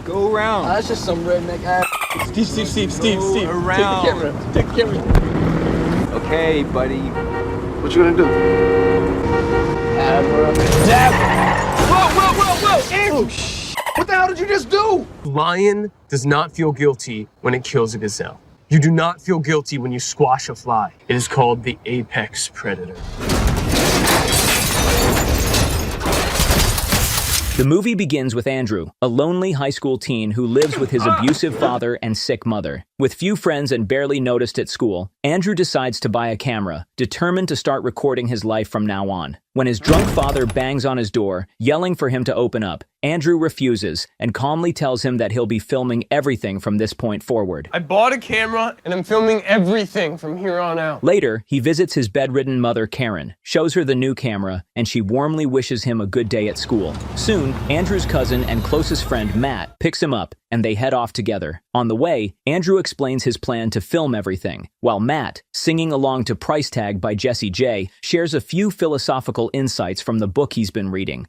Go around. That's just some redneck ass. Steve. Around. Take the camera. Okay, buddy. What you gonna do? Dab. Whoa! Andrew! What the hell did you just do? Lion does not feel guilty when it kills a gazelle. You do not feel guilty when you squash a fly. It is called the apex predator. The movie begins with Andrew, a lonely high school teen who lives with his abusive father and sick mother. With few friends and barely noticed at school, Andrew decides to buy a camera, determined to start recording his life from now on. When his drunk father bangs on his door, yelling for him to open up, Andrew refuses and calmly tells him that he'll be filming everything from this point forward. I bought a camera and I'm filming everything from here on out. Later, he visits his bedridden mother, Karen, shows her the new camera, and she warmly wishes him a good day at school. Soon, Andrew's cousin and closest friend, Matt, picks him up, and they head off together. On the way, Andrew explains his plan to film everything, while Matt, singing along to Price Tag by Jessie J, shares a few philosophical insights from the book he's been reading.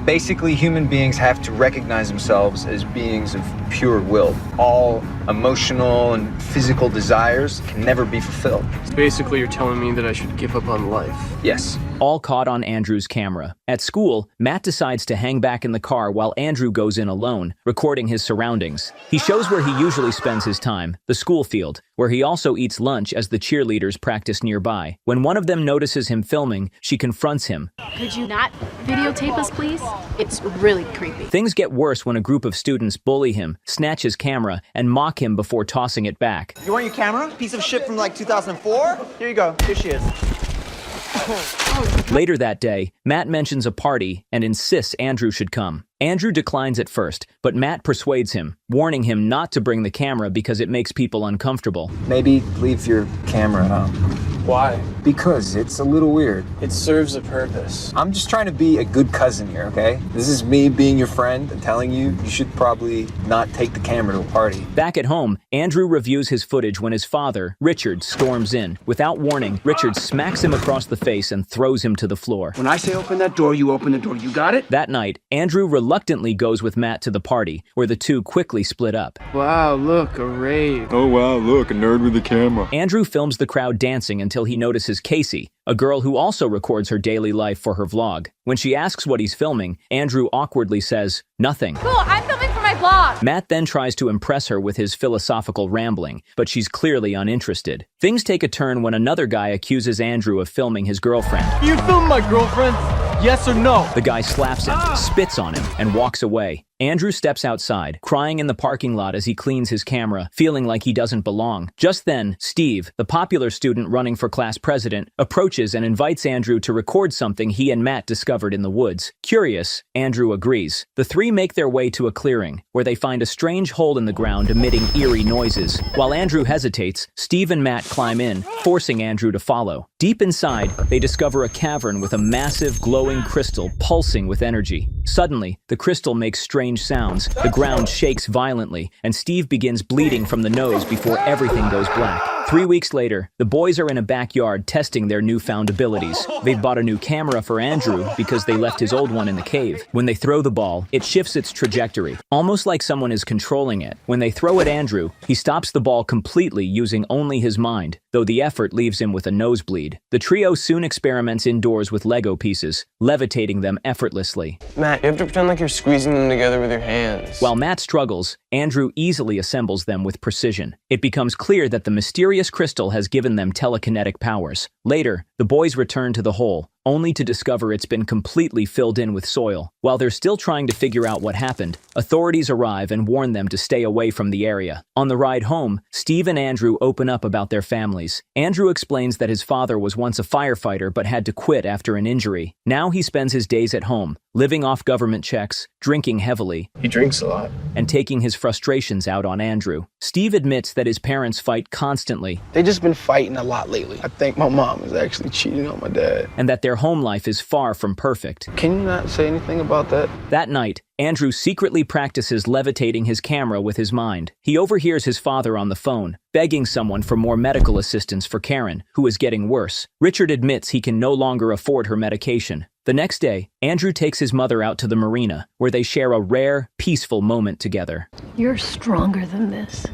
Basically, human beings have to recognize themselves as beings of pure will. All emotional and physical desires can never be fulfilled. So basically, you're telling me that I should give up on life. Yes. All caught on Andrew's camera. At school, Matt decides to hang back in the car while Andrew goes in alone, recording his surroundings. He shows where he usually spends his time, the school field, where he also eats lunch as the cheerleaders practice nearby. When one of them notices him filming, she confronts him. Could you not videotape us, please? It's really creepy. Things get worse when a group of students bully him, snatch his camera, and mock him before tossing it back. You want your camera? Piece of shit from like 2004? Here you go. Here she is. Later that day, Matt mentions a party and insists Andrew should come. Andrew declines at first, but Matt persuades him, warning him not to bring the camera because it makes people uncomfortable. Maybe leave your camera at home. Why? Because it's a little weird. It serves a purpose. I'm just trying to be a good cousin here, okay? This is me being your friend and telling you should probably not take the camera to a party. Back at home, Andrew reviews his footage when his father, Richard, storms in. Without warning, Richard smacks him across the face and throws him to the floor. When I say open that door, you open the door. You got it? That night, Andrew reluctantly goes with Matt to the party, where the two quickly split up. Wow, look, a rave. Oh wow, look, a nerd with a camera. Andrew films the crowd dancing until he notices Casey, a girl who also records her daily life for her vlog. When she asks what he's filming, Andrew awkwardly says, "Nothing." Cool, I'm filming for my blog. Matt then tries to impress her with his philosophical rambling, but she's clearly uninterested. Things take a turn when another guy accuses Andrew of filming his girlfriend. You filmed my girlfriend? Yes or no? The guy slaps him, spits on him, and walks away. Andrew steps outside, crying in the parking lot as he cleans his camera, feeling like he doesn't belong. Just then, Steve, the popular student running for class president, approaches and invites Andrew to record something he and Matt discovered in the woods. Curious, Andrew agrees. The three make their way to a clearing, where they find a strange hole in the ground emitting eerie noises. While Andrew hesitates, Steve and Matt climb in, forcing Andrew to follow. Deep inside, they discover a cavern with a massive glowing crystal pulsing with energy. Suddenly, the crystal makes strange sounds, the ground shakes violently, and Steve begins bleeding from the nose before everything goes black. 3 weeks later, the boys are in a backyard testing their newfound abilities. They've bought a new camera for Andrew because they left his old one in the cave. When they throw the ball, it shifts its trajectory, almost like someone is controlling it. When they throw at Andrew, he stops the ball completely using only his mind, though the effort leaves him with a nosebleed. The trio soon experiments indoors with Lego pieces, levitating them effortlessly. Matt, you have to pretend like you're squeezing them together with your hands. While Matt struggles, Andrew easily assembles them with precision. It becomes clear that the mysterious crystal has given them telekinetic powers. Later, the boys return to the hole, only to discover it's been completely filled in with soil. While they're still trying to figure out what happened, authorities arrive and warn them to stay away from the area. On the ride home, Steve and Andrew open up about their families. Andrew explains that his father was once a firefighter but had to quit after an injury. Now he spends his days at home, living off government checks, drinking heavily, He drinks a lot. and taking his frustrations out on Andrew. Steve admits that his parents fight constantly They just been fighting a lot lately. I think my mom is actually cheating on my dad. and that their home life is far from perfect. Can you not say anything about that? That night, Andrew secretly practices levitating his camera with his mind. He overhears his father on the phone, begging someone for more medical assistance for Karen, who is getting worse. Richard admits he can no longer afford her medication. The next day, Andrew takes his mother out to the marina, where they share a rare, peaceful moment together. You're stronger than this.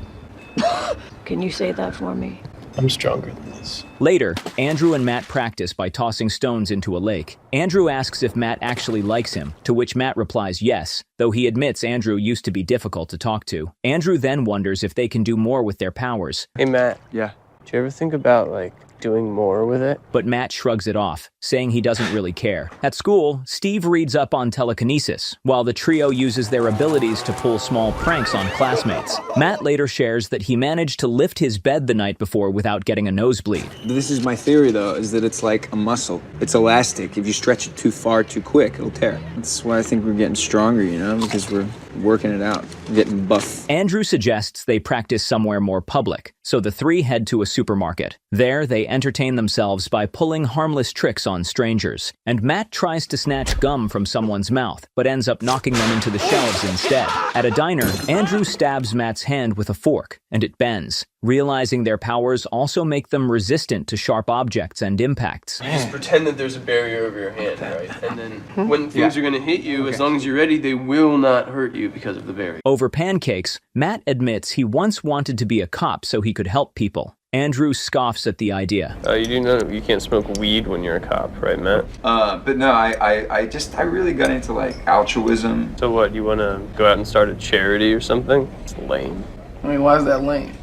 Can you say that for me? I'm stronger than this. Later, Andrew and Matt practice by tossing stones into a lake. Andrew asks if Matt actually likes him, to which Matt replies yes, though he admits Andrew used to be difficult to talk to. Andrew then wonders if they can do more with their powers. Hey, Matt. Yeah. Do you ever think about, doing more with it? But Matt shrugs it off, saying he doesn't really care. At school, Steve reads up on telekinesis, while the trio uses their abilities to pull small pranks on classmates. Matt later shares that he managed to lift his bed the night before without getting a nosebleed. This is my theory, though, is that it's like a muscle. It's elastic. If you stretch it too far, too quick, it'll tear. That's why I think we're getting stronger, because we're working it out, getting buff. Andrew suggests they practice somewhere more public, so the three head to a supermarket. There, they entertain themselves by pulling harmless tricks on strangers, and Matt tries to snatch gum from someone's mouth, but ends up knocking them into the shelves instead. At a diner, Andrew stabs Matt's hand with a fork, and it bends. Realizing their powers also make them resistant to sharp objects and impacts. You just pretend that there's a barrier over your hand, right? And then when things are going to hit you, as long as you're ready, they will not hurt you because of the barrier. Over pancakes, Matt admits he once wanted to be a cop so he could help people. Andrew scoffs at the idea. You do know you can't smoke weed when you're a cop, right, Matt? But no, I really got into altruism. So what, you want to go out and start a charity or something? It's lame. I mean, why is that lame?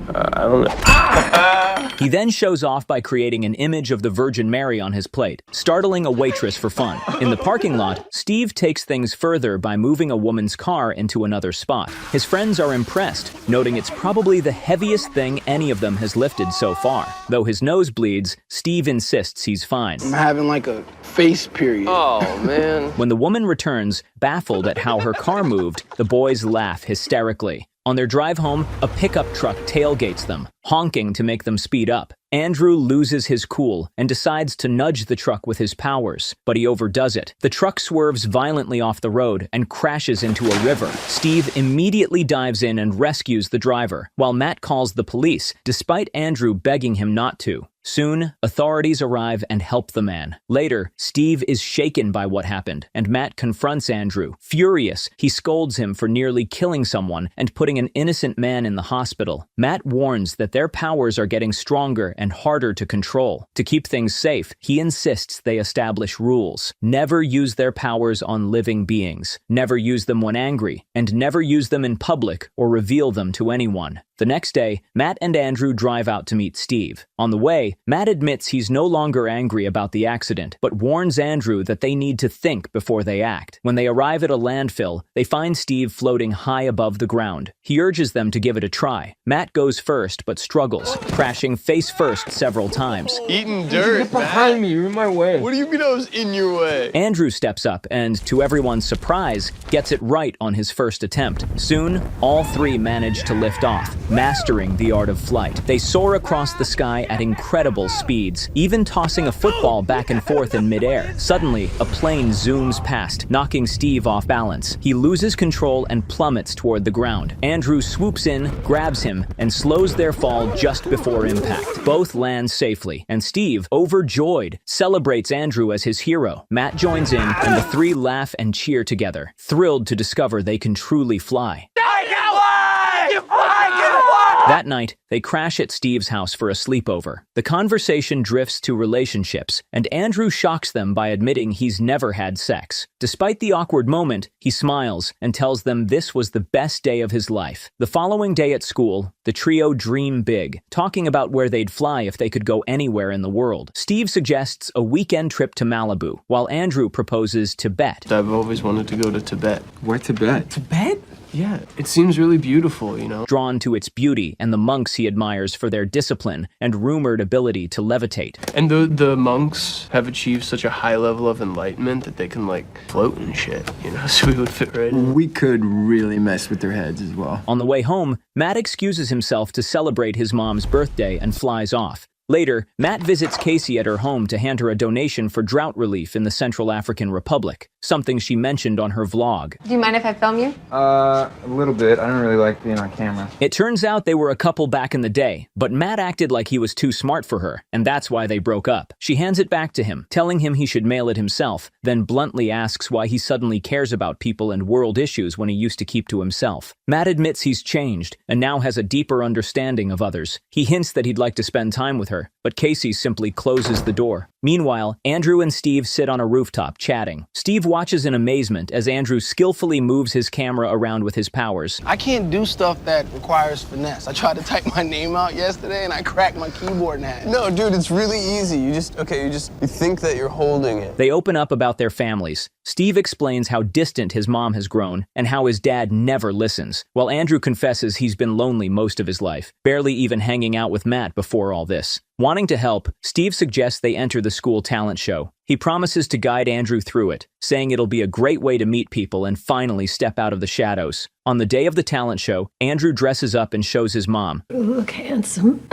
I don't know. He then shows off by creating an image of the Virgin Mary on his plate, startling a waitress for fun. In the parking lot, Steve takes things further by moving a woman's car into another spot. His friends are impressed, noting it's probably the heaviest thing any of them has lifted so far. Though his nose bleeds, Steve insists he's fine. I'm having a face period. Oh, man. When the woman returns, baffled at how her car moved, the boys laugh hysterically. On their drive home, a pickup truck tailgates them, honking to make them speed up. Andrew loses his cool and decides to nudge the truck with his powers, but he overdoes it. The truck swerves violently off the road and crashes into a river. Steve immediately dives in and rescues the driver, while Matt calls the police, despite Andrew begging him not to. Soon, authorities arrive and help the man. Later, Steve is shaken by what happened, and Matt confronts Andrew. Furious, he scolds him for nearly killing someone and putting an innocent man in the hospital. Matt warns that their powers are getting stronger and harder to control. To keep things safe, he insists they establish rules. Never use their powers on living beings. Never use them when angry, and never use them in public or reveal them to anyone. The next day, Matt and Andrew drive out to meet Steve. On the way, Matt admits he's no longer angry about the accident, but warns Andrew that they need to think before they act. When they arrive at a landfill, they find Steve floating high above the ground. He urges them to give it a try. Matt goes first, but struggles, crashing face first several times. Eating dirt, Get behind me, you're in my way. What do you mean I was in your way? Andrew steps up and, to everyone's surprise, gets it right on his first attempt. Soon, all three manage to lift off, mastering the art of flight. They soar across the sky at incredible speeds, even tossing a football back and forth in midair. Suddenly, a plane zooms past, knocking Steve off balance. He loses control and plummets toward the ground. Andrew swoops in, grabs him, and slows their fall just before impact. Both land safely, and Steve, overjoyed, celebrates Andrew as his hero. Matt joins in, and the three laugh and cheer together, thrilled to discover they can truly fly. That night, they crash at Steve's house for a sleepover. The conversation drifts to relationships, and Andrew shocks them by admitting he's never had sex. Despite the awkward moment, he smiles and tells them this was the best day of his life. The following day at school, the trio dream big, talking about where they'd fly if they could go anywhere in the world. Steve suggests a weekend trip to Malibu, while Andrew proposes Tibet. I've always wanted to go to Tibet. Where Tibet? Tibet? Yeah, it seems really beautiful, Drawn to its beauty and the monks he admires for their discipline and rumored ability to levitate. And the monks have achieved such a high level of enlightenment that they can, float and shit, so we would fit right in. We could really mess with their heads as well. On the way home, Matt excuses himself to celebrate his mom's birthday and flies off. Later, Matt visits Casey at her home to hand her a donation for drought relief in the Central African Republic, something she mentioned on her vlog. Do you mind if I film you? A little bit. I don't really like being on camera. It turns out they were a couple back in the day, but Matt acted like he was too smart for her, and that's why they broke up. She hands it back to him, telling him he should mail it himself, then bluntly asks why he suddenly cares about people and world issues when he used to keep to himself. Matt admits he's changed, and now has a deeper understanding of others. He hints that he'd like to spend time with her, but Casey simply closes the door. Meanwhile, Andrew and Steve sit on a rooftop chatting. Steve watches in amazement as Andrew skillfully moves his camera around with his powers. I can't do stuff that requires finesse. I tried to type my name out yesterday and I cracked my keyboard in half. No, dude, it's really easy. You think that you're holding it. They open up about their families. Steve explains how distant his mom has grown and how his dad never listens, while Andrew confesses he's been lonely most of his life, barely even hanging out with Matt before all this. Wanting to help, Steve suggests they enter the school talent show. He promises to guide Andrew through it, saying it'll be a great way to meet people and finally step out of the shadows. On the day of the talent show, Andrew dresses up and shows his mom, You look handsome.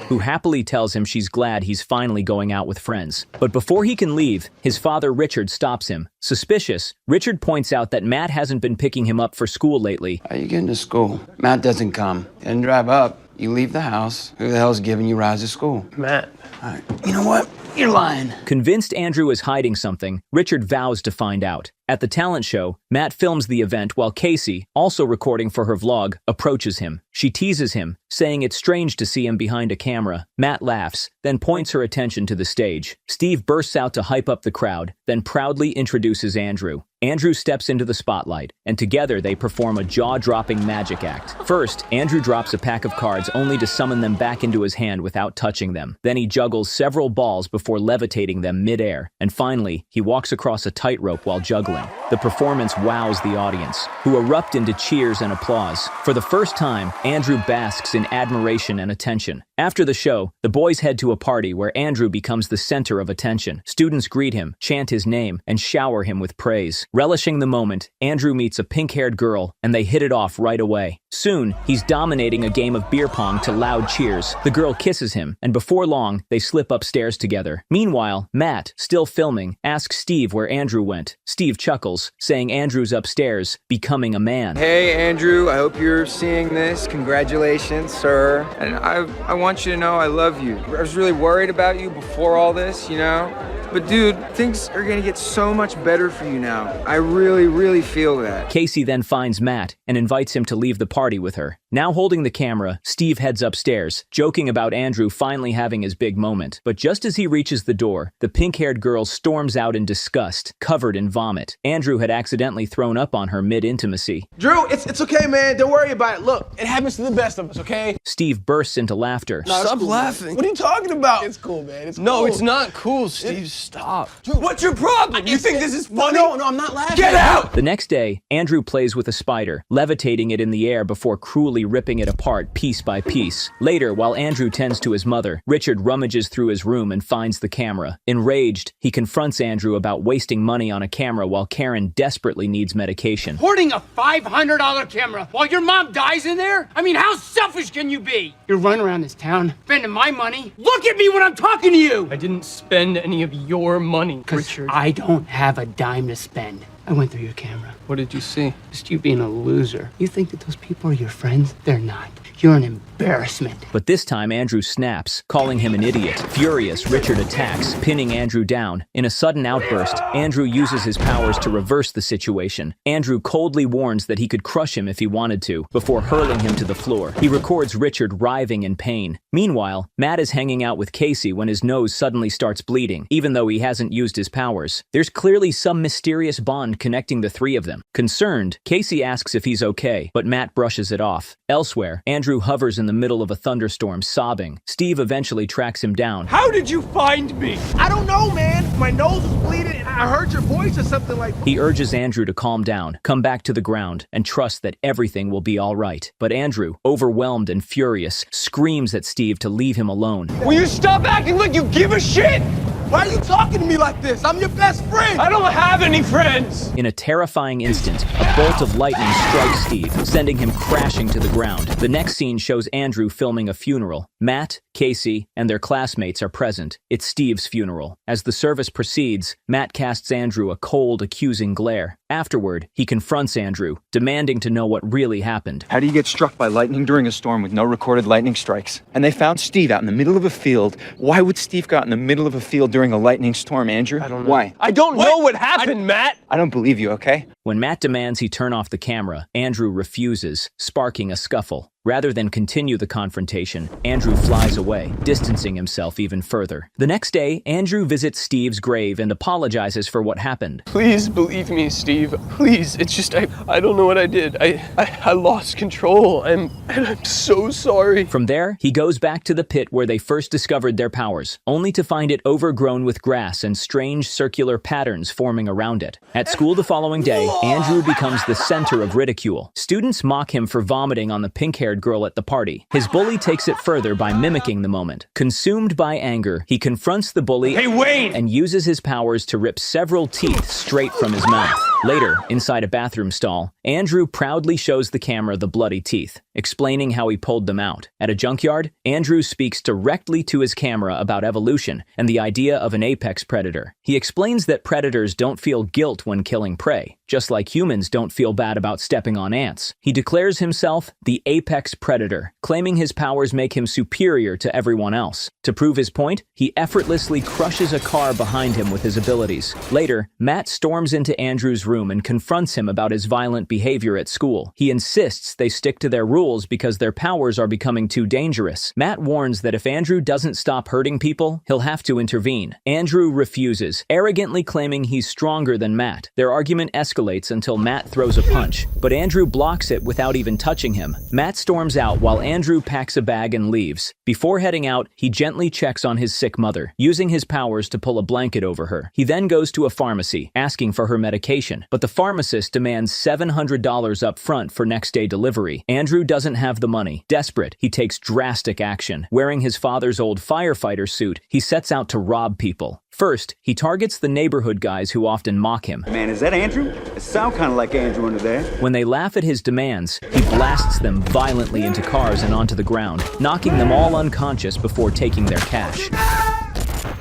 who happily tells him she's glad he's finally going out with friends. But before he can leave, his father Richard stops him. Suspicious, Richard points out that Matt hasn't been picking him up for school lately. How you getting to school? Matt doesn't come. Didn't drive up. You leave the house. Who the hell's giving you rides to school? Matt. All right. You know what? You're lying. Convinced Andrew is hiding something, Richard vows to find out. At the talent show, Matt films the event while Casey, also recording for her vlog, approaches him. She teases him, saying it's strange to see him behind a camera. Matt laughs, then points her attention to the stage. Steve bursts out to hype up the crowd, then proudly introduces Andrew. Andrew steps into the spotlight, and together they perform a jaw-dropping magic act. First, Andrew drops a pack of cards only to summon them back into his hand without touching them. Then he juggles several balls before levitating them mid-air. And finally, he walks across a tightrope while juggling. The performance wows the audience, who erupt into cheers and applause. For the first time, Andrew basks in admiration and attention. After the show, the boys head to a party where Andrew becomes the center of attention. Students greet him, chant his name, and shower him with praise. Relishing the moment, Andrew meets a pink-haired girl, and they hit it off right away. Soon, he's dominating a game of beer pong to loud cheers. The girl kisses him, and before long, they slip upstairs together. Meanwhile, Matt, still filming, asks Steve where Andrew went. Steve chuckles, saying Andrew's upstairs, becoming a man. Hey, Andrew, I hope you're seeing this. Congratulations, sir. And I want you to know I love you. I was really worried about you before all this, you know? But dude, things are gonna get so much better for you now. I really, really feel that. Casey then finds Matt and invites him to leave the party with her. Now holding the camera, Steve heads upstairs, joking about Andrew finally having his big moment. But just as he reaches the door, the pink-haired girl storms out in disgust, covered in vomit. Andrew had accidentally thrown up on her mid-intimacy. Drew, it's okay, man. Don't worry about it. Look, it happens to the best of us, okay? Steve bursts into laughter. No, Stop cool, laughing. Man. What are you talking about? It's cool, man. It's cool. No, it's not cool, Steve. Stop. Dude, what's your problem? You think this is funny? No, I'm not laughing. Get out! The next day, Andrew plays with a spider, levitating it in the air before cruelly ripping it apart piece by piece. Later, while Andrew tends to his mother, Richard rummages through his room and finds the camera. Enraged, he confronts Andrew about wasting money on a camera while Karen desperately needs medication. Hoarding a $500 camera while your mom dies in there? I mean, how selfish can you be? You're running around this town, spending my money. Look at me when I'm talking to you! I didn't spend any of your money, Richard. I don't have a dime to spend. I went through your camera. What did you see? Just you being a loser. You think that those people are your friends? They're not. You're an embarrassment. But this time Andrew snaps, calling him an idiot. Furious, Richard attacks, pinning Andrew down. In a sudden outburst, Andrew uses his powers to reverse the situation. Andrew coldly warns that he could crush him if he wanted to, before hurling him to the floor. He records Richard writhing in pain. Meanwhile, Matt is hanging out with Casey when his nose suddenly starts bleeding, even though he hasn't used his powers. There's clearly some mysterious bond connecting the three of them. Concerned, Casey asks if he's okay, but Matt brushes it off. Elsewhere, Andrew hovers in the middle of a thunderstorm, sobbing. Steve eventually tracks him down. How did you find me? I don't know, man. My nose is bleeding and I heard your voice or something like that. He urges Andrew to calm down, come back to the ground, and trust that everything will be all right. But Andrew, overwhelmed and furious, screams at Steve to leave him alone. Will you stop acting like you give a shit? Why are you talking to me like this? I'm your best friend. I don't have any friends! In a terrifying instant, a bolt of lightning strikes Steve, sending him crashing to the ground. The next scene shows Andrew filming a funeral. Matt, Casey, and their classmates are present. It's Steve's funeral. As the service proceeds, Matt casts Andrew a cold, accusing glare. Afterward, he confronts Andrew, demanding to know what really happened. How do you get struck by lightning during a storm with no recorded lightning strikes? And they found Steve out in the middle of a field. Why would Steve go out in the middle of a field during a lightning storm, Andrew? I don't know. Why? I don't know what happened, Matt! I don't believe you, okay? When Matt demands he turn off the camera, Andrew refuses, sparking a scuffle. Rather than continue the confrontation, Andrew flies away, distancing himself even further. The next day, Andrew visits Steve's grave and apologizes for what happened. Please believe me, Steve. Please, it's just, I don't know what I did. I lost control. And I'm so sorry. From there, he goes back to the pit where they first discovered their powers, only to find it overgrown with grass and strange circular patterns forming around it. At school the following day, Andrew becomes the center of ridicule. Students mock him for vomiting on the pink-haired girl at the party. His bully takes it further by mimicking the moment. Consumed by anger, he confronts the bully and uses his powers to rip several teeth straight from his mouth. Later, inside a bathroom stall, Andrew proudly shows the camera the bloody teeth, explaining how he pulled them out. At a junkyard, Andrew speaks directly to his camera about evolution and the idea of an apex predator. He explains that predators don't feel guilt when killing prey, just like humans don't feel bad about stepping on ants. He declares himself the apex predator, claiming his powers make him superior to everyone else. To prove his point, he effortlessly crushes a car behind him with his abilities. Later, Matt storms into Andrew's room and confronts him about his violent behavior at school. He insists they stick to their rules because their powers are becoming too dangerous. Matt warns that if Andrew doesn't stop hurting people, he'll have to intervene. Andrew refuses, arrogantly claiming he's stronger than Matt. Their argument escalates until Matt throws a punch, but Andrew blocks it without even touching him. Matt storms out while Andrew packs a bag and leaves. Before heading out, he gently checks on his sick mother, using his powers to pull a blanket over her. He then goes to a pharmacy, asking for her medication, but the pharmacist demands $700 up front for next-day delivery. Andrew doesn't have the money. Desperate, he takes drastic action. Wearing his father's old firefighter suit, he sets out to rob people. First, he targets the neighborhood guys who often mock him. Man, is that Andrew? It sounds kind of like Andrew under there. When they laugh at his demands, he blasts them violently into cars and onto the ground, knocking them all unconscious before taking their cash.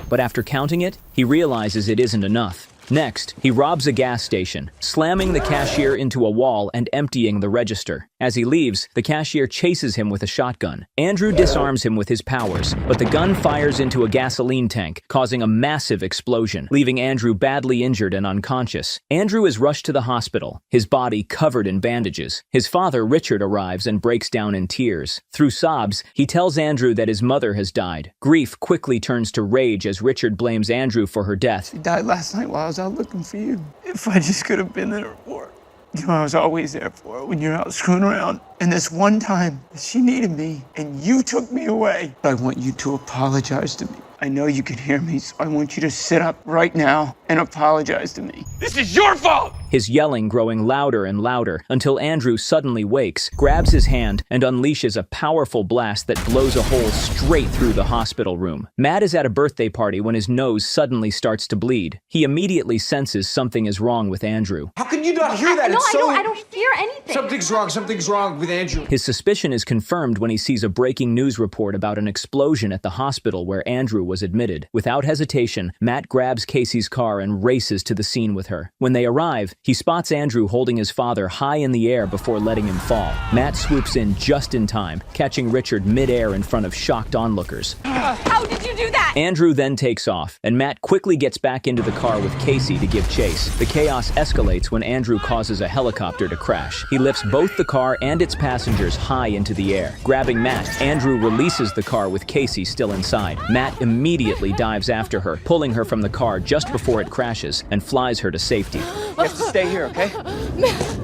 But after counting it, he realizes it isn't enough. Next, he robs a gas station, slamming the cashier into a wall and emptying the register. As he leaves, the cashier chases him with a shotgun. Andrew disarms him with his powers, but the gun fires into a gasoline tank, causing a massive explosion, leaving Andrew badly injured and unconscious. Andrew is rushed to the hospital, his body covered in bandages. His father, Richard, arrives and breaks down in tears. Through sobs, he tells Andrew that his mother has died. Grief quickly turns to rage as Richard blames Andrew for her death. She died last night while I was out looking for you. If I just could have been there for her. You know, I was always there for her when you're out screwing around. And this one time, she needed me, and you took me away. I want you to apologize to me. I know you can hear me, so I want you to sit up right now and apologize to me. This is your fault! His yelling growing louder and louder until Andrew suddenly wakes, grabs his hand, and unleashes a powerful blast that blows a hole straight through the hospital room. Matt is at a birthday party when his nose suddenly starts to bleed. He immediately senses something is wrong with Andrew. How can you not hear that? I don't hear anything. Something's wrong with Andrew. His suspicion is confirmed when he sees a breaking news report about an explosion at the hospital where Andrew was admitted. Without hesitation, Matt grabs Casey's car and races to the scene with her. When they arrive, he spots Andrew holding his father high in the air before letting him fall. Matt swoops in just in time, catching Richard mid-air in front of shocked onlookers. How did you do that? Andrew then takes off, and Matt quickly gets back into the car with Casey to give chase. The chaos escalates when Andrew causes a helicopter to crash. He lifts both the car and its passengers high into the air. Grabbing Matt, Andrew releases the car with Casey still inside. Matt immediately dives after her, pulling her from the car just before it crashes, and flies her to safety. You have to stay here, okay? Matt!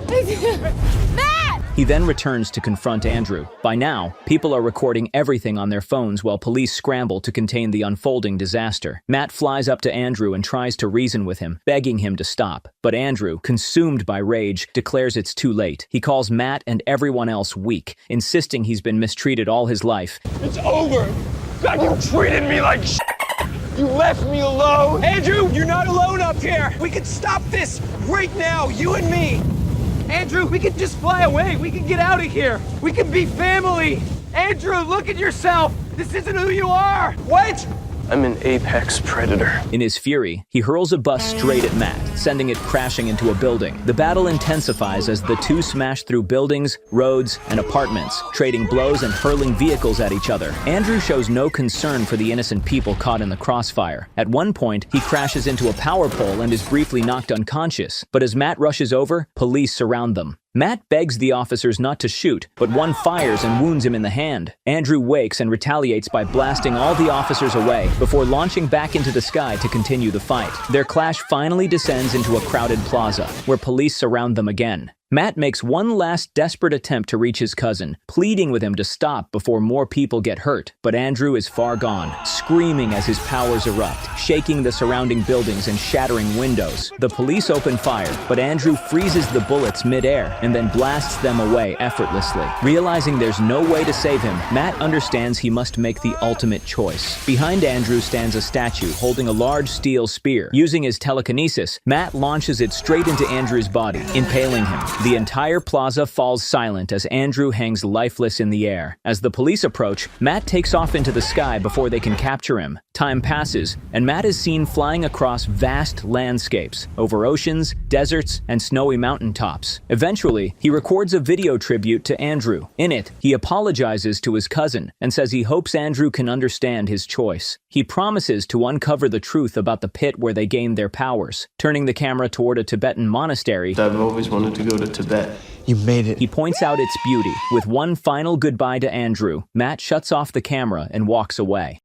He then returns to confront Andrew. By now, people are recording everything on their phones while police scramble to contain the unfolding disaster. Matt flies up to Andrew and tries to reason with him, begging him to stop. But Andrew, consumed by rage, declares it's too late. He calls Matt and everyone else weak, insisting he's been mistreated all his life. It's over! God, you treated me like shit! You left me alone. Andrew, you're not alone up here. We can stop this right now, you and me. Andrew, we can just fly away. We can get out of here. We can be family. Andrew, look at yourself. This isn't who you are. What? I'm an apex predator. In his fury, he hurls a bus straight at Matt, sending it crashing into a building. The battle intensifies as the two smash through buildings, roads, and apartments, trading blows and hurling vehicles at each other. Andrew shows no concern for the innocent people caught in the crossfire. At one point, he crashes into a power pole and is briefly knocked unconscious. But as Matt rushes over, police surround them. Matt begs the officers not to shoot, but one fires and wounds him in the hand. Andrew wakes and retaliates by blasting all the officers away before launching back into the sky to continue the fight. Their clash finally descends into a crowded plaza, where police surround them again. Matt makes one last desperate attempt to reach his cousin, pleading with him to stop before more people get hurt. But Andrew is far gone, screaming as his powers erupt, shaking the surrounding buildings and shattering windows. The police open fire, but Andrew freezes the bullets mid-air and then blasts them away effortlessly. Realizing there's no way to save him, Matt understands he must make the ultimate choice. Behind Andrew stands a statue holding a large steel spear. Using his telekinesis, Matt launches it straight into Andrew's body, impaling him. The entire plaza falls silent as Andrew hangs lifeless in the air. As the police approach, Matt takes off into the sky before they can capture him. Time passes, and Matt is seen flying across vast landscapes, over oceans, deserts, and snowy mountaintops. Eventually, he records a video tribute to Andrew. In it, he apologizes to his cousin and says he hopes Andrew can understand his choice. He promises to uncover the truth about the pit where they gained their powers. Turning the camera toward a Tibetan monastery, I've always wanted to go to Tibet. You made it. he points out its beauty. With one final goodbye to Andrew, Matt shuts off the camera and walks away.